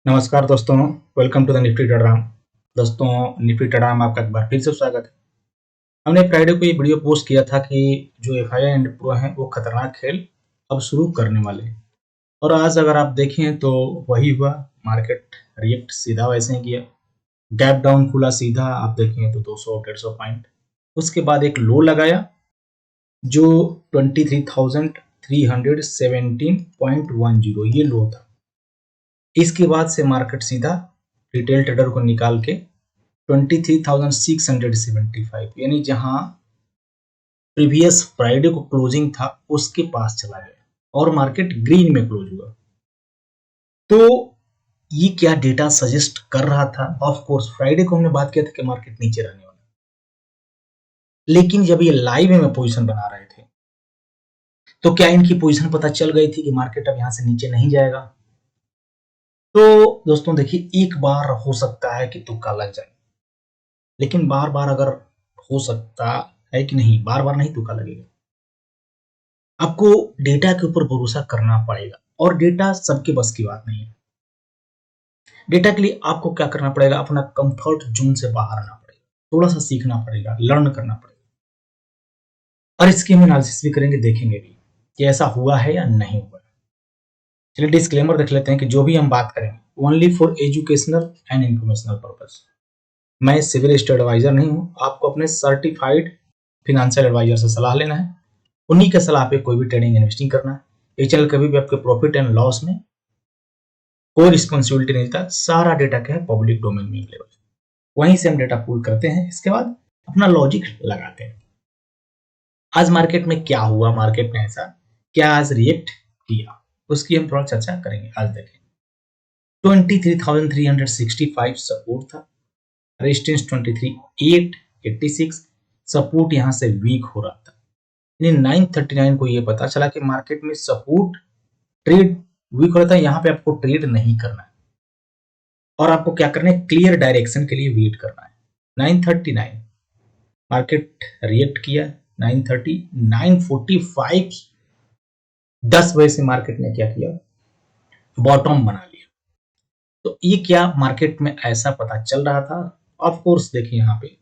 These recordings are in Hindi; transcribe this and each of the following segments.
नमस्कार दोस्तों, वेलकम टू द निफ्टी टेडराम। दोस्तों, निफ्टी टेडराम आपका एक बार फिर से स्वागत है। हमने फ्राइडे को ये वीडियो पोस्ट किया था कि जो एफआई एंड प्रो हैं वो खतरनाक खेल अब शुरू करने वाले हैं, और आज अगर आप देखें तो वही हुआ। मार्केट रिएक्ट सीधा वैसे ही किया, गैप डाउन खुला सीधा, आप देखें तो 200-150 पॉइंट। उसके बाद एक लो लगाया जो 23,317.10 ये लो था। इसके बाद से मार्केट सीधा रिटेल ट्रेडर को निकाल के 23,675 यानी जहां प्रीवियस फ्राइडे को क्लोजिंग था उसके पास चला गया और मार्केट ग्रीन में क्लोज हुआ। तो ये क्या डेटा सजेस्ट कर रहा था? ऑफ कोर्स फ्राइडे को हमने बात किया था कि मार्केट नीचे रहने वाला, लेकिन जब ये लाइव में पोजीशन बना रहे थे तो क्या इनकी पोजीशन पता चल गई थी कि मार्केट अब यहां से नीचे नहीं जाएगा? तो दोस्तों देखिए, एक बार हो सकता है कि तुक्का लग जाए, लेकिन बार बार अगर हो सकता है कि नहीं, बार बार नहीं तुक्का लगेगा। आपको डेटा के ऊपर भरोसा करना पड़ेगा, और डेटा सबके बस की बात नहीं है। डेटा के लिए आपको क्या करना पड़ेगा? अपना कंफर्ट जोन से बाहर आना पड़ेगा, थोड़ा सा सीखना पड़ेगा, लर्न करना पड़ेगा, और इसकी हम एनालिसिस भी करेंगे, देखेंगे भी कि ऐसा हुआ है या नहीं हुआ है। चलिए डिस्क्लेमर देख लेते हैं कि जो भी हम बात करेंगे only for educational and informational purpose. मैं सिविल स्टेट एडवाइजर नहीं हूं, आपको अपने सर्टिफाइड फिनेंशियल एडवाइजर से सलाह लेना है, उन्हीं के सलाह पे कोई भी ट्रेडिंग इन्वेस्टिंग करना है। ये चैनल कभी भी आपके प्रॉफिट एंड लॉस में कोई रिस्पॉन्सिबिलिटी नहीं था। सारा डेटा क्या है, पब्लिक डोमेन में अवेलेबल है, वहीं से हम डेटा पुल करते हैं, इसके बाद अपना लॉजिक लगाते हैं। आज मार्केट में क्या हुआ, मार्केट ने ऐसा क्या आज रिएक्ट किया, उसकी हम थोड़ा चर्चा करेंगे। आज देखें 23,365 सपोर्ट था, रेजिस्टेंस 23,886, सपोर्ट यहां से वीक हो रहा था। 939 को ये पता चला कि मार्केट में सपोर्ट ट्रेड वीक हो रहा था, यहां पे आपको ट्रेड नहीं करना है और आपको क्या करना है, क्लियर डायरेक्शन के लिए वेट करना है। 939 मार्केट रिएक्ट किया, 930 945 10 बजे से मार्केट ने क्या किया, बॉटम बना लिया। तो ये क्या मार्केट में ऐसा पता चल रहा था? ऑफ कोर्स देखिए, यहाँ पे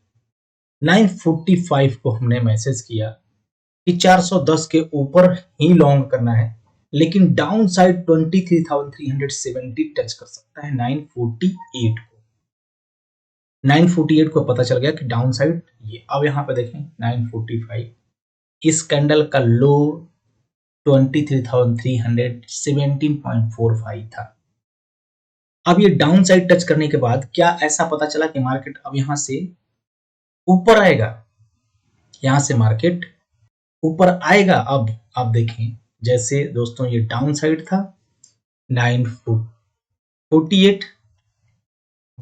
945 को हमने मैसेज किया कि 410 के ऊपर ही लॉन्ग करना है, लेकिन डाउन साइड 23,370 टच कर सकता है 948 को। 948 को पता चल गया कि डाउन साइड ये। अब यहां पे देखें 945, इस कैंडल का लो 23,317.45 था। अब ये डाउन साइड टच करने के बाद क्या ऐसा पता चला कि मार्केट अब यहां से ऊपर आएगा? यहां से मार्केट ऊपर आएगा। अब आप देखें, जैसे दोस्तों ये डाउन साइड था 948,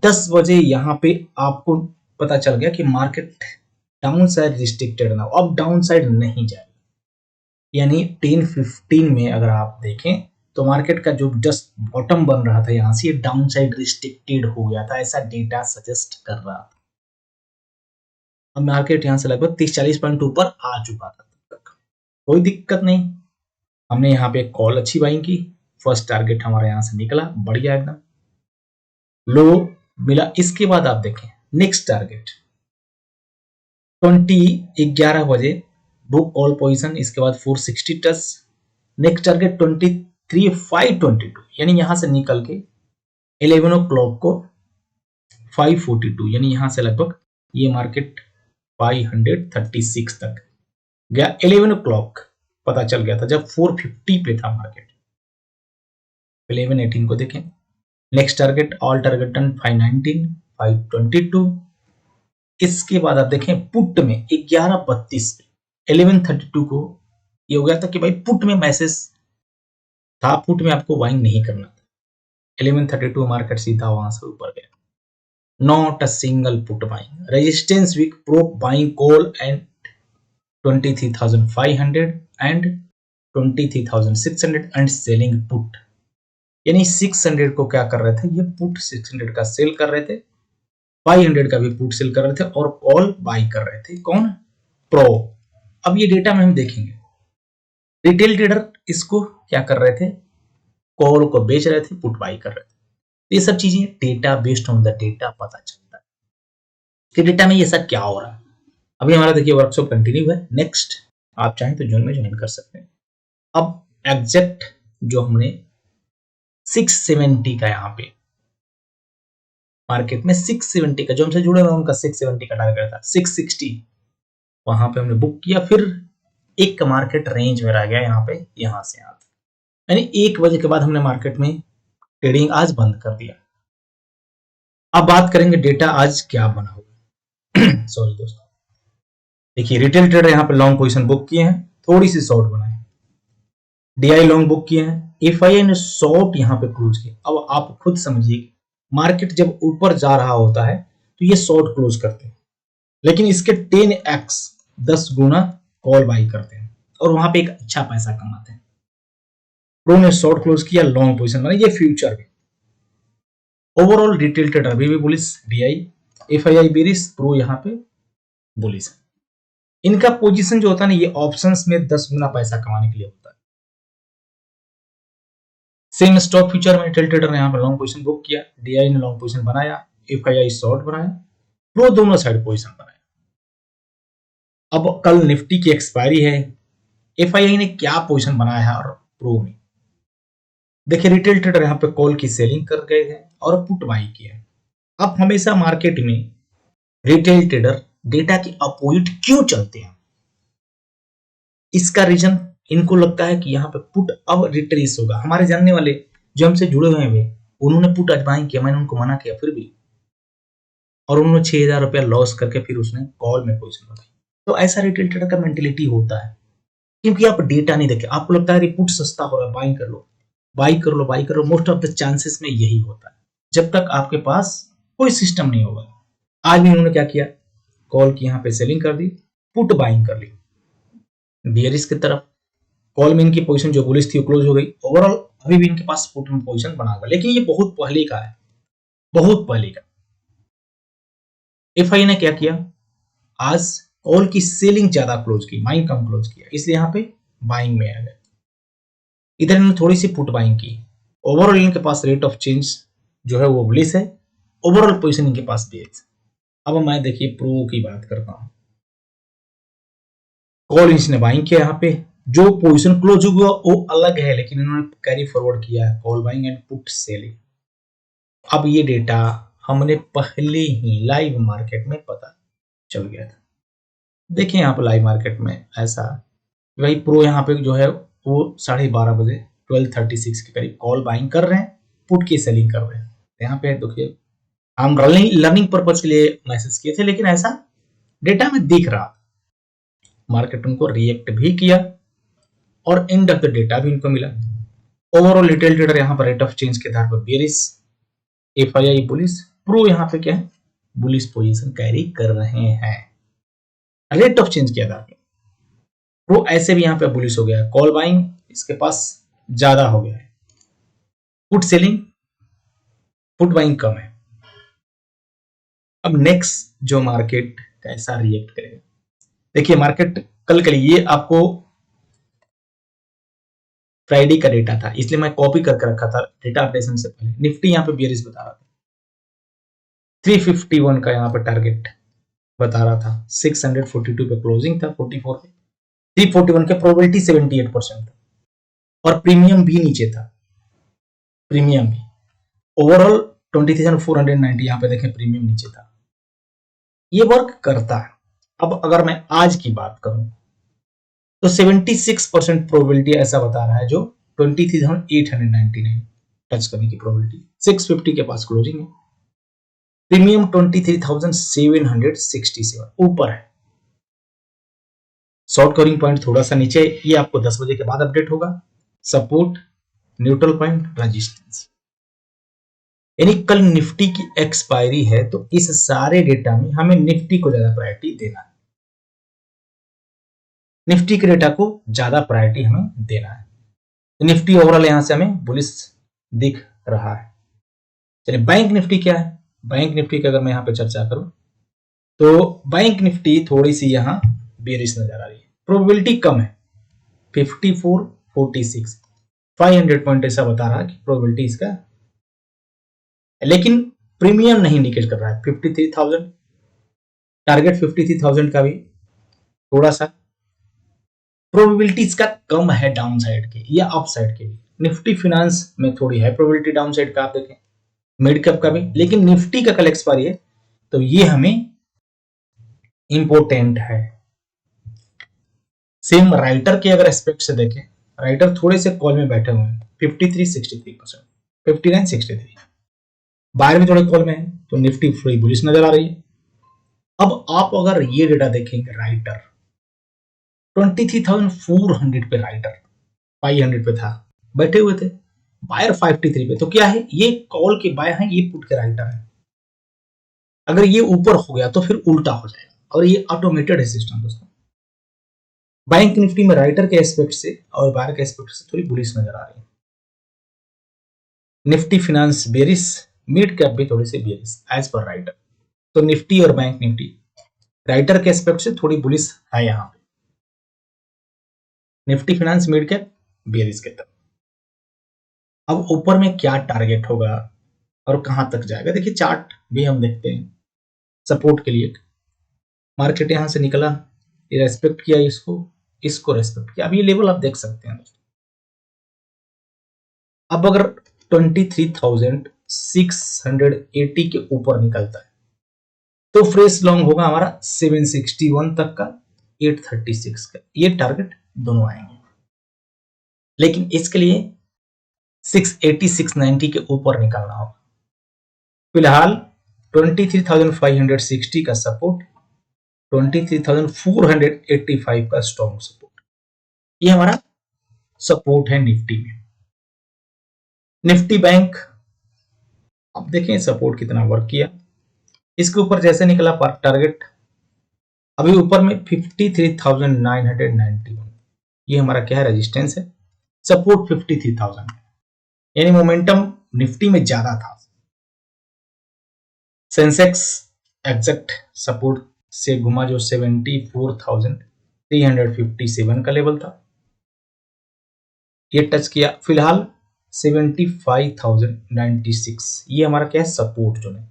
10 बजे यहां पे आपको पता चल गया कि मार्केट डाउन साइड रिस्ट्रिक्टेड ना, अब डाउन साइड नहीं जाएगा। यानी 10:15 में अगर आप देखें तो मार्केट का जो जस्ट बॉटम बन रहा था यहां से, ये डाउन साइड रिस्ट्रिक्टेड हो गया था, ऐसा डेटा सजेस्ट कर रहा था। अब मार्केट यहां से लगभग 30-40 पॉइंट ऊपर आ चुका था, तब तक कोई दिक्कत नहीं। हमने यहाँ पे कॉल अच्छी बाइंग की, फर्स्ट टारगेट हमारा यहां से निकला, बढ़िया एकदम, लो मिला। इसके बाद आप देखें नेक्स्ट टारगेट 11 बजे बुक ऑल पोजीशन, इसके बाद 460 टच, नेक्स्ट टारगेट 23,522, यानी यहां से निकल के 11 ओ क्लॉक को 542, यानी यहां से लगभग ये मार्केट 536 तक गया। 11 ओ क्लॉक पता चल गया था जब 450 पे था मार्केट। 11:18 को देखें, next target all target turn 519, 522। इसके बाद आप देखें पुट में 11:32 पे 11:32 को ये हो गया था कि भाई पुट में मैसेज था, पुट में आपको बाइंग नहीं करना था। 11:32 मार्केट सीधा वहां से ऊपर गया, not a single put buying, resistance weak, pro buying call and 23,500 and 23,600 and selling put, यानी 600 को क्या कर रहे थे, ये पुट 600 का सेल कर रहे थे, 500 का भी पुट सेल कर रहे थे, और कॉल बाई कर रहे थे। कौन? प्रो। अब ये डेटा में हम देखेंगे रिटेल ट्रेडर इसको क्या कर रहे थे, कॉल को बेच रहे थे, पुट बाई कर रहे थे। ये सब चीजें data, based on the data पता चलता है कि डेटा में ये सब क्या हो रहा है। अभी हमारा देखिए वर्कशॉप कंटिन्यू है, नेक्स्ट आप चाहें तो जून में ज्वाइन कर सकते हैं। अब एग्जैक्ट जो हमने 670 का यहाँ पे मार्केट में 670 का जो हमसे जुड़े हुए उनका 670 का टारगेट था, 660 वहां पे हमने बुक किया, फिर एक मार्केट रेंज में रह गया यहाँ पे, यहाँ से यहाँ तक, यानी 1 बजे के बाद हमने मार्केट में ट्रेडिंग आज बंद कर दिया। अब बात करेंगे डेटा आज क्या बना हुआ सॉरी दोस्तों, देखिए रिटेल ट्रेडर यहाँ पे लॉन्ग पोजीशन बुक किए हैं, थोड़ी सी शॉर्ट बनाए, डीआई लॉन्ग बुक किए हैं, एफआईआई ने शॉर्ट यहाँ पे क्लोज किया। अब आप खुद समझिए, मार्केट जब ऊपर जा रहा होता है तो ये शॉर्ट क्लोज करते हैं, लेकिन इसके 10x 10 गुना कॉल बाई करते हैं और वहां पे एक अच्छा पैसा कमाते हैं। प्रो ने शॉर्ट क्लोज किया, लॉन्ग पोजीशन बना, ये फ्यूचर में ओवरऑल रिटेल ट्रेडर भी bullish, DI FII bearish, pro यहाँ पे बुलिश। इनका पोजीशन जो होता है ना, ये ऑप्शंस में 10 गुना पैसा कमाने के लिए होता है। सेम स्टॉक फ्यूचर में रिटेल ट्रेडर ने यहाँ पे लॉन्ग पोजीशन बुक किया, डीआई ने लॉन्ग पोजीशन बनाया, एफआईआई शॉर्ट बनाया, प्रो दोनों साइड पोजीशन बनाया। अब कल निफ्टी की एक्सपायरी है, एफआईआई ने क्या पोजीशन बनाया है और प्रो ने, देखिए रिटेल ट्रेडर यहाँ पे कॉल की सेलिंग कर गए हैं और पुट बाई किया। अब हमेशा मार्केट में रिटेल ट्रेडर डेटा के अपोजिट क्यों चलते हैं, इसका रीजन इनको लगता है कि यहाँ पे पुट अब रिट्रेस होगा। हमारे जानने वाले जो हमसे जुड़े हुए हैं उन्होंने पुट आज बाइंग किया, मैंने उनको मना किया फिर भी, और उन्होंने 6,000 रुपया लॉस करके फिर उसने कॉल में पोजीशन बनाई। तो ऐसा रिटेल ट्रेडर का मेंटेलिटी होता है, क्योंकि आप डेटा नहीं देखे, आपको लगता है पुट सस्ता हो रहा है, बाइंग कर लो बाई कर लो बाई कर लो। मोस्ट ऑफ द चांसेस में यही होता है, जब तक आपके पास कोई सिस्टम नहीं होगा। आज भी उन्होंने क्या किया, कॉल की यहाँ पे सेलिंग कर दी, पुट बाइंग कर ली बियरिश की तरफ, कॉल में इनकी पोजीशन जो बुलिश थी वो क्लोज हो गई। ओवरऑल अभी भी इनके पास पुट में पोजीशन बना हुआ, लेकिन ये बहुत पहले का है, बहुत पहले का। एफआई ने क्या किया, आज कॉल की सेलिंग ज्यादा क्लोज की, बाइंग कम क्लोज किया, इसलिए यहाँ पे बाइंग में आ गए। इधर इन्होंने थोड़ी सी पुट बाइंग की। ओवरऑल इनके पास रेट ऑफ चेंज जो है वो बुलिश है, ओवरऑल पोजीशन इनके पास बेयरिश। अब मैं देखिए प्रो की बात करता हूं, कॉल इसने बाइंग किया, यहाँ पे जो पोजीशन क्लोज हुआ वो अलग है, लेकिन इन्होंने कैरी फॉरवर्ड किया है, call buying and put selling. अब ये डेटा हमने पहले ही लाइव मार्केट में पता चल गया था। देखिए यहाँ पे लाइव मार्केट में ऐसा, वही प्रो यहाँ पे जो है वो 12:30 बजे 12:36 के करीब कॉल बाइंग कर रहे हैं, पुट की सेलिंग कर रहे हैं। यहाँ पे देखिए हम लर्निंग पर्पज के लिए मैसेज किए थे, लेकिन ऐसा डेटा में दिख रहा, मार्केट उनको रिएक्ट भी किया और एंड ऑफ द डेटा भी इनको मिला। ओवरऑल रिटेल ट्रेडर यहाँ पर रेट ऑफ चेंज के आधार पर बेरिश, एफआईआई बुलिश, प्रो यहाँ पे क्या है बुलिश पोजीशन कैरी कर रहे हैं रेट ऑफ चेंज के आधार पर। प्रो ऐसे भी यहाँ पे बुलिश हो गया, कॉल बाइंग इसके पास ज्यादा हो गया है, पुट सेलिंग, पुट बाइंग कम है। अब नेक्स्ट जो मार्केट कैसा रिएक्ट करेगा, देखिए मार्केट कल के लिए आपको फ्राइडे का डेटा था, इसलिए मैं कॉपी करके रखा था डेटा अपडेशन से पहले। निफ्टी यहाँ पे बेयरिश बता रहा था, 351 का यहाँ पे टारगेट बता रहा था, 642 पे क्लोजिंग था, 44 पे 341 के प्रोबेबिलिटी 78% था, और प्रीमियम भी नीचे था, प्रीमियम भी ओवरऑल 20,490, यहाँ पे देखें प्रीमियम नीचे था। ये वर्क करता है। अब अगर मैं आज की बात करूं तो 76% प्रोबेबिलिटी ऐसा बता रहा है, जो 23,899 टच करने की प्रोबेबिलिटी, 650 के पास क्लोजिंग है, प्रीमियम 23,767 ऊपर है, शॉर्ट कवरिंग पॉइंट थोड़ा सा नीचे, ये आपको 10 बजे के बाद अपडेट होगा, सपोर्ट, न्यूट्रल पॉइंट, रेजिस्टेंस। यानी कल निफ्टी की एक्सपायरी है, तो इस सारे डेटा में हमें निफ्टी को ज्यादा प्रायोरिटी देना है, निफ्टी के डेटा को ज्यादा प्रायोरिटी हमें देना है। तो निफ्टी ओवरऑल यहां से हमें बुलिश दिख रहा है। चलिए बैंक निफ्टी क्या है, बैंक निफ्टी की अगर मैं यहाँ पे चर्चा करूं तो बैंक निफ्टी थोड़ी सी यहाँ बेरिश नजर आ रही है, प्रोबेबिलिटी कम है, 54, 46, 500 पॉइंट ऐसा बता रहा है कि प्रोबेबिलिटी इसका लेकिन प्रीमियम नहीं इंडिकेट कर रहा है। 53,000 टारगेट, 53,000 का भी थोड़ा सा प्रोबेबिलिटी इसका कम है डाउन साइड के या अप साइड के लिए। निफ्टी फिनेंस में थोड़ी है प्रोबेबिलिटी डाउन साइड का, आप देखें मिड कैप का भी, लेकिन निफ्टी का कल एक्सपायरी है तो ये हमें इंपॉर्टेंट है। सेम राइटर के अगर एस्पेक्ट से देखें, राइटर थोड़े से कॉल में बैठे हुए हैं 53-63%, 59-63, बाहर भी थोड़े कॉल में है तो निफ्टी थोड़ी बुलिश नजर आ रही है। अब आप अगर ये डेटा देखेंगे, राइटर 23,400 पे, राइटर 500 पे था, बैठे हुए थे, बायर 53 पे, तो क्या है ये कॉल के बाय है, ये पुट के राइटर है। अगर ये ऊपर हो गया तो फिर उल्टा हो जाएगा, और ये ऑटोमेटेड है सिस्टम दोस्तों। बैंक निफ्टी में राइटर के एस्पेक्ट से और बायर के एस्पेक्ट से थोड़ी बुलिश नजर आ रही है। Nifty finance bearish, mid cap भी थोड़ी सी बेरिश एज पर राइटर। तो निफ्टी और बैंक निफ्टी राइटर के एस्पेक्ट से थोड़ी बुलिश है यहां पे, Nifty finance mid cap bearish के तरफ। अब ऊपर में क्या टारगेट होगा और कहां तक जाएगा, देखिए चार्ट भी हम देखते हैं। सपोर्ट के लिए मार्केट यहां से निकला, ये रेस्पेक्ट किया, इसको रेस्पेक्ट किया। अब ये लेवल आप देख सकते हैं दोस्तों। अब अगर 23,680 के ऊपर निकलता है तो फ्रेश लॉन्ग होगा हमारा 761 तक का, 836 का, ये टारगेट दोनों आएंगे। लेकिन इसके लिए 680 690 के ऊपर निकलना होगा। फिलहाल 23,560 का सपोर्ट, 23,485 का स्ट्रॉन्ग सपोर्ट, ये हमारा सपोर्ट है निफ्टी में। निफ्टी बैंक अब देखें सपोर्ट कितना वर्क किया, इसके ऊपर जैसे निकला टारगेट, अभी ऊपर में 53,991, ये हमारा क्या है, रेजिस्टेंस है। सपोर्ट 53,000, यानी मोमेंटम निफ्टी में ज्यादा था। सेंसेक्स एग्जैक्ट सपोर्ट से घुमा जो 74,357 का लेवल था, ये टच किया। फिलहाल 75,096, ये हमारा क्या है, सपोर्ट जोन है।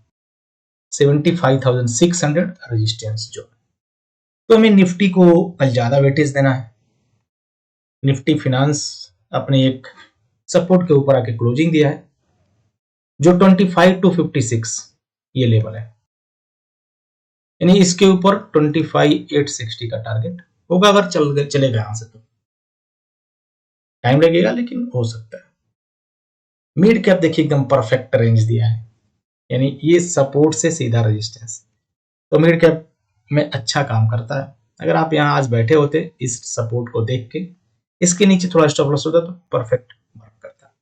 75,600 रेजिस्टेंस जोन। तो हमें निफ्टी को कल ज्यादा वेटेज देना है। निफ्टी फिनेंस अपने एक सपोर्ट के ऊपर आके क्लोजिंग दिया है, जो 25 to 56 ये लेवल है, यानी इसके ऊपर 25,860 का टारगेट होगा। अगर चलेगा यहां से तो टाइम लगेगा, लेकिन हो सकता है। मिड कैप देखिए एकदम परफेक्ट रेंज दिया है, यानी ये सपोर्ट से सीधा रेजिस्टेंस, तो मिड कैप में अच्छा काम करता है। अगर आप यहाँ आज बैठे होते इस सपोर्ट को देख के, इसके नीचे थोड़ा स्टॉप लॉस होता तो परफेक्ट वर्क करता।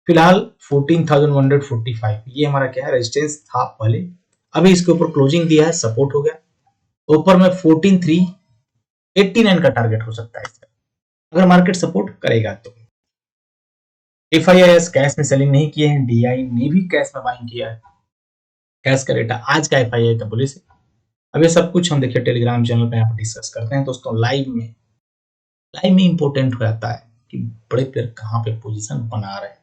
फिलहाल 14,145 ये हमारा क्या है, रेजिस्टेंस था पहले, अभी इसके ऊपर क्लोजिंग दिया है, सपोर्ट हो गया। ऊपर में 14,389 का टारगेट हो सकता है इसका, अगर मार्केट सपोर्ट करेगा तो। FIIs कैश में सेलिंग नहीं किए हैं, DI ने भी कैश में बाइंग किया है। कैश का डेटा आज का FII का पुलिस है। अब ये सब कुछ हम देखिए टेलीग्राम चैनल पे यहाँ पर डिस्कस करते हैं दोस्तों। लाइव में इंपॉर्टेंट हो जाता है कि बड़े प्लेयर कहाँ पे पोजीशन बना रहे हैं।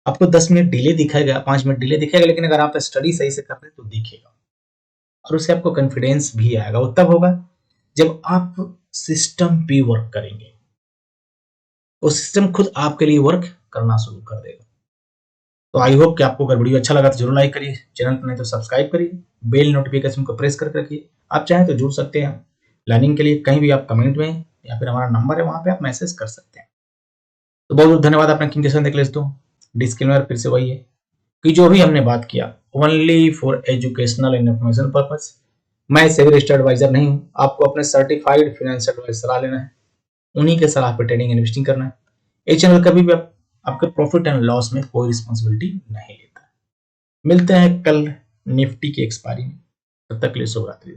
आपको 10 मिनट डिले दिखाएगा, 5 मिनट डिले दिखाएगा, लेकिन अगर आप स्टडी सही से कर रहे हैं तो दिखेगा, और उससे आपको कॉन्फिडेंस भी आएगा। वो तब होगा जब आप सिस्टम पे वर्क करेंगे, वो सिस्टम खुद आपके लिए वर्क करना शुरू कर देगा। तो आई होप कि आपको अगर वीडियो अच्छा लगा तो जरूर लाइक करिए, चैनल पर नहीं तो सब्सक्राइब करिए, बेल नोटिफिकेशन को प्रेस करके रखिए। आप चाहें तो जुड़ सकते हैं लर्निंग के लिए, कहीं भी आप कमेंट में या फिर हमारा नंबर है वहां पे आप मैसेज कर सकते हैं। तो बहुत बहुत धन्यवाद अपना कीमती समय देने के लिए। डिस्क्लेमर फिर से वही है कि जो भी हमने बात किया only for educational and information purpose. मैं सेबी रजिस्टर्ड एडवाइजर नहीं हूं, आपको अपने सर्टिफाइड फाइनेंशियल एडवाइजर सलाह लेना है, उन्हीं के सलाह पे ट्रेडिंग इन्वेस्टिंग करना है। ये चैनल कभी भी आपके प्रॉफिट एंड लॉस में कोई रिस्पॉन्सिबिलिटी नहीं लेता। मिलते हैं कल निफ्टी की एक्सपायरी में, तब तक के लिए शुभ रात्रि।